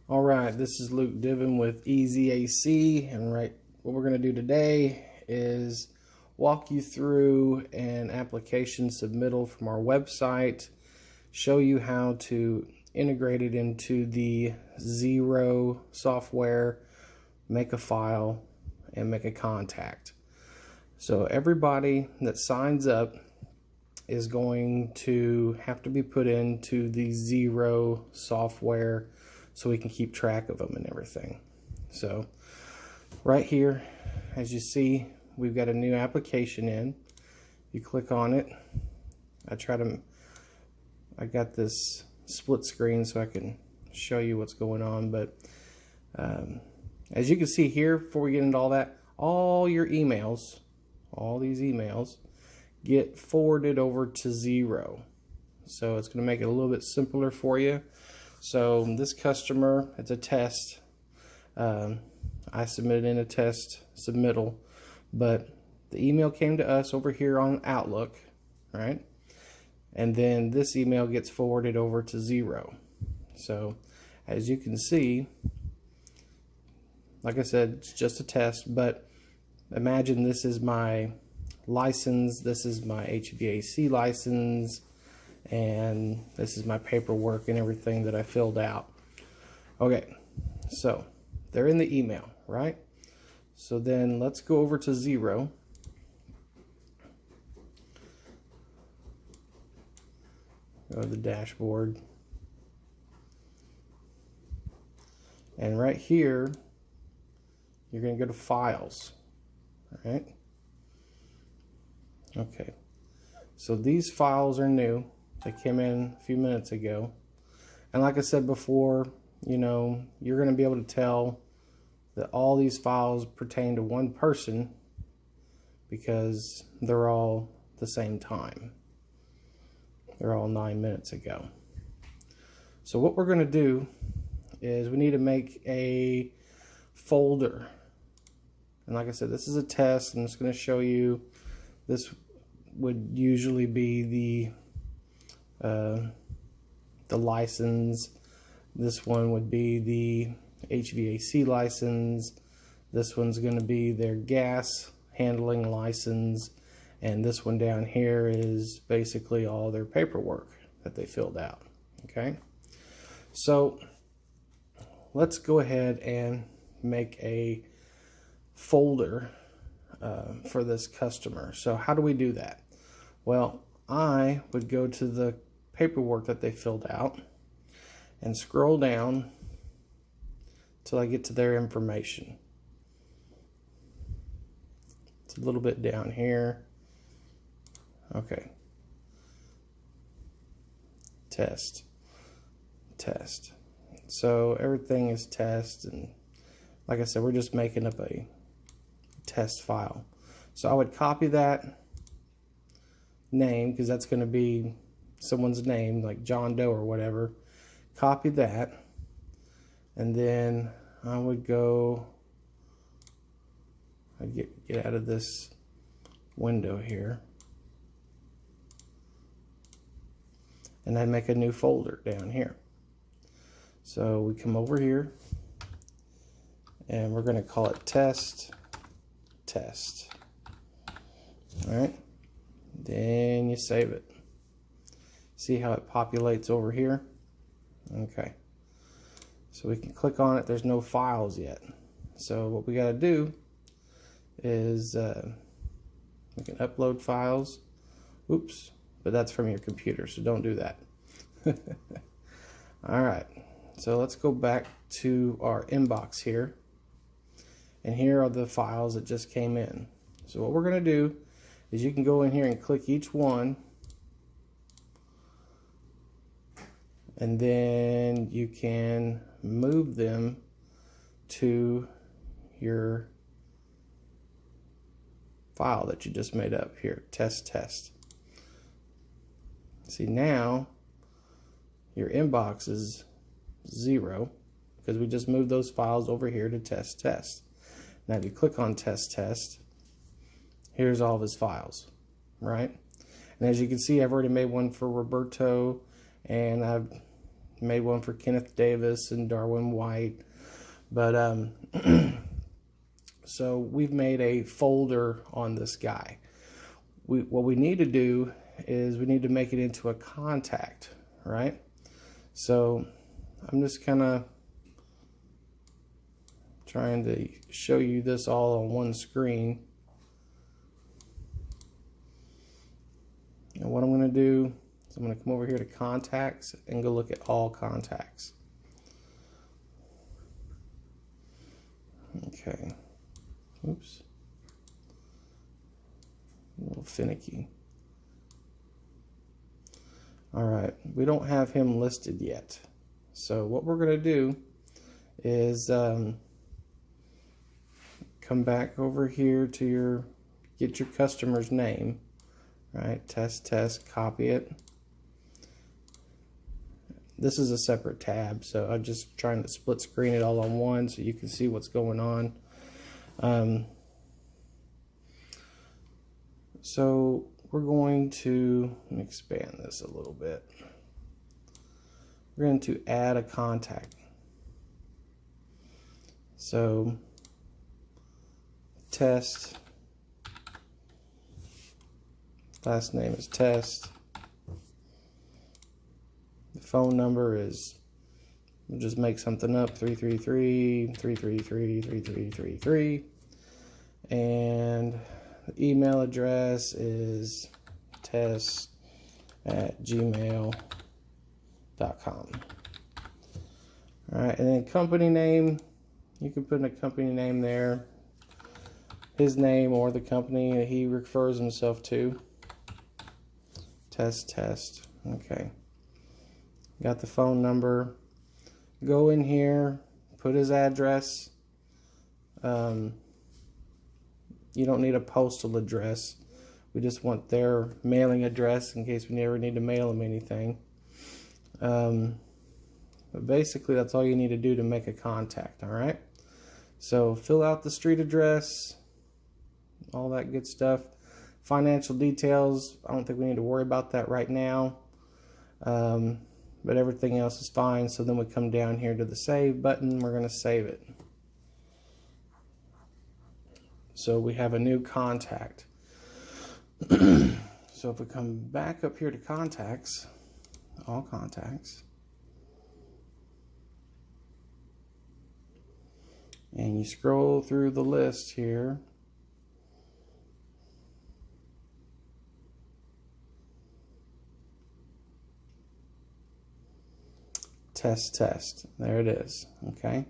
All right, this is Luke Divin with Easy AC, and what we're going to do today is walk you through an application submittal from our website, show you how to integrate it into the Xero software, make a file, and make a contact. So everybody that signs up is going to have to be put into the Xero software so we can keep track of them and everything. So right here, as you see, we've got a new application in. You click on it. I got this split screen so I can show you what's going on, but as you can see here, before we get into all that, all your emails, all these emails get forwarded over to Xero. So it's going to make it a little bit simpler for you. So this customer, it's a test. I submitted in a test submittal, but the email came to us over here on Outlook, right? And then this email gets forwarded over to Xero. So as you can see, like I said, it's just a test, but imagine this is my license, this is my HVAC license, and this is my paperwork and everything that I filled out. Okay, so they're in the email, right? So then let's go over to Xero. Go to the dashboard. And right here, you're going to go to Files, all right? Okay, so these files are new. They came in a few minutes ago. And like I said before, you know, you're going to be able to tell that all these files pertain to one person because they're all the same time. They're all 9 minutes ago. So what we're going to do is we need to make a folder. And like I said, this is a test. I'm just going to show you. This would usually be the license. This one would be the HVAC license. This one's going to be their gas handling license, and this one down here is basically all their paperwork that they filled out. Okay, so let's go ahead and make a folder for this customer. So how do we do that? Well, I would go to the paperwork that they filled out and scroll down till I get to their information. It's a little bit down here. Okay. Test. So everything is test, and like I said, we're just making up a test file. So I would copy that name because that's going to be someone's name, like John Doe or whatever. Copy that, and then I would go, I'd get out of this window here, and I'd make a new folder down here. So we come over here and we're going to call it test. All right, then you save it. See how it populates over here? Okay, so we can click on it. There's no files yet, so what we got to do is we can upload files. Oops, but that's from your computer, so don't do that. All right, so let's go back to our inbox here, and here are the files that just came in. So what we're going to do is you can go in here and click each one, and then you can move them to your file that you just made up here, test. See, now your inbox is 0 because we just moved those files over here to test. Now if you click on test, here's all of his files, right? And as you can see, I've already made one for Roberto, and I've made one for Kenneth Davis and Darwin White. But so we've made a folder on this guy. What we need to do is we need to make it into a contact, right? So I'm just kind of trying to show you this all on one screen. And what I'm going to do is I'm going to come over here to contacts and go look at all contacts. Okay. Oops. A little finicky. Alright, we don't have him listed yet. So what we're going to do is come back over here to get your customer's name. Right, test, copy it. This is a separate tab, so I'm just trying to split screen it all on one so you can see what's going on. So we're going to expand this a little bit. We're going to add a contact. So test, last name is Test. The phone number is, we'll just make something up, 333-333-3333. And the email address is test@gmail.com. Alright, and then company name, you can put in a company name there, his name or the company that he refers himself to. Test. Okay. Got the phone number. Go in here, put his address. You don't need a postal address. We just want their mailing address in case we never need to mail them anything. But basically that's all you need to do to make a contact, alright? So fill out the street address, all that good stuff. Financial details, I don't think we need to worry about that right now. But everything else is fine. So then we come down here to the save button. We're going to save it. So we have a new contact. So if we come back up here to contacts, all contacts, and you scroll through the list here, test. There it is. Okay.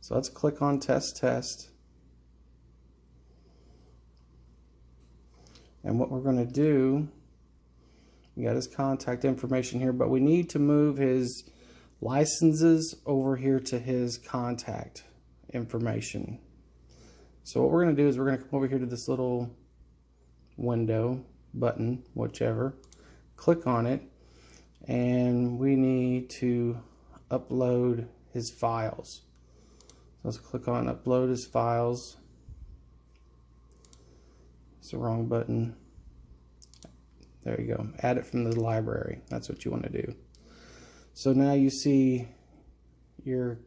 So let's click on test. And what we're going to do, we got his contact information here, but we need to move his licenses over here to his contact information. So what we're going to do is we're going to come over here to this little window, button, whichever, click on it, and we need to upload his files. So let's click on upload his files. It's the wrong button. There you go. Add it from the library. That's what you want to do. So now you see your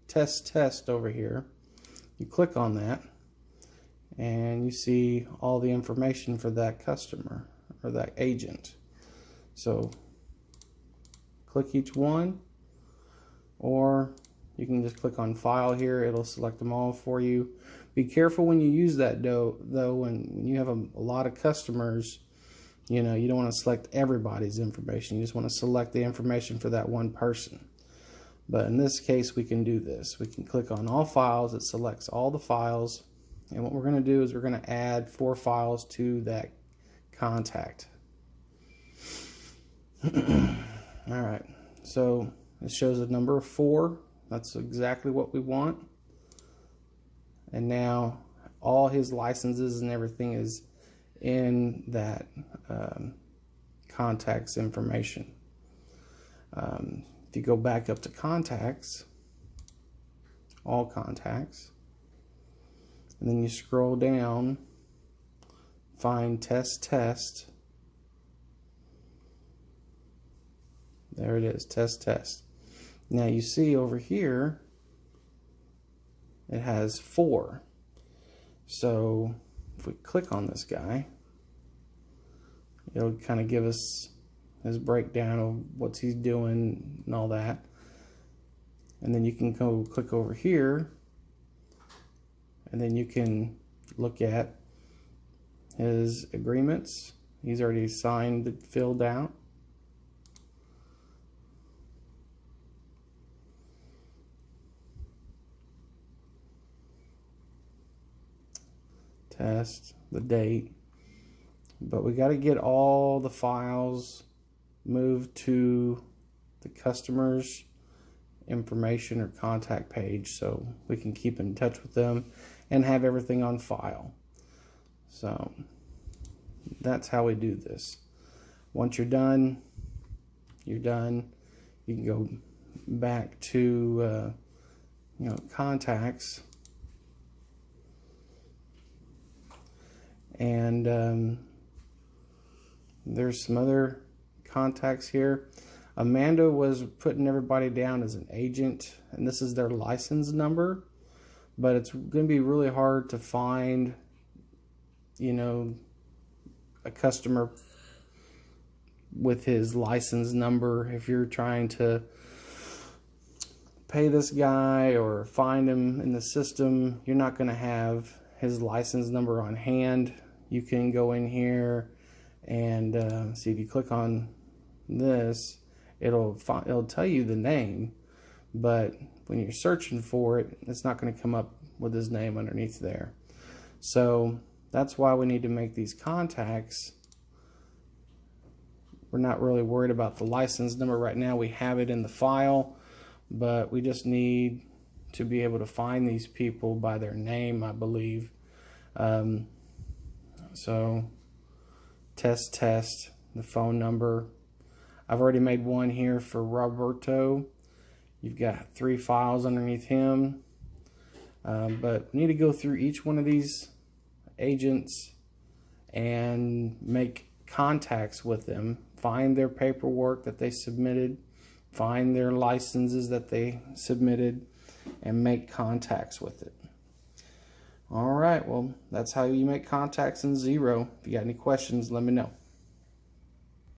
test over here. You click on that and you see all the information for that customer or that agent. So click each one, or you can just click on file here. It'll select them all for you. Be careful when you use that though, when you have a lot of customers, you know, you don't want to select everybody's information. You just want to select the information for that one person. But in this case, we can do this. We can click on all files. It selects all the files. And what we're going to do is we're going to add 4 files to that contact. Alright, so it shows a number of 4. That's exactly what we want. And now all his licenses and everything is in that contacts information. If you go back up to contacts, all contacts, and then you scroll down, find test. There it is, test. Now you see over here, it has 4. So if we click on this guy, it'll kind of give us his breakdown of what he's doing and all that. And then you can go click over here, and then you can look at his agreements. He's already signed and filled out. Test, the date. But we got to get all the files moved to the customer's information or contact page so we can keep in touch with them and have everything on file. So that's how we do this. Once you're done, you're done. You can go back to contacts, and there's some other contacts here. Amanda was putting everybody down as an agent, and this is their license number, but it's going to be really hard to find, a customer with his license number. If you're trying to pay this guy or find him in the system, you're not going to have his license number on hand. You can go in here and see, if you click on this, it'll tell you the name, but when you're searching for it, it's not going to come up with his name underneath there. So that's why we need to make these contacts. We're not really worried about the license number right now. We have it in the file, but we just need to be able to find these people by their name, I believe. So test, the phone number. I've already made one here for Roberto. You've got 3 files underneath him. But we need to go through each one of these agents and make contacts with them. Find their paperwork that they submitted. Find their licenses that they submitted and make contacts with it. Alright, well, that's how you make contacts in Xero. If you got any questions, let me know.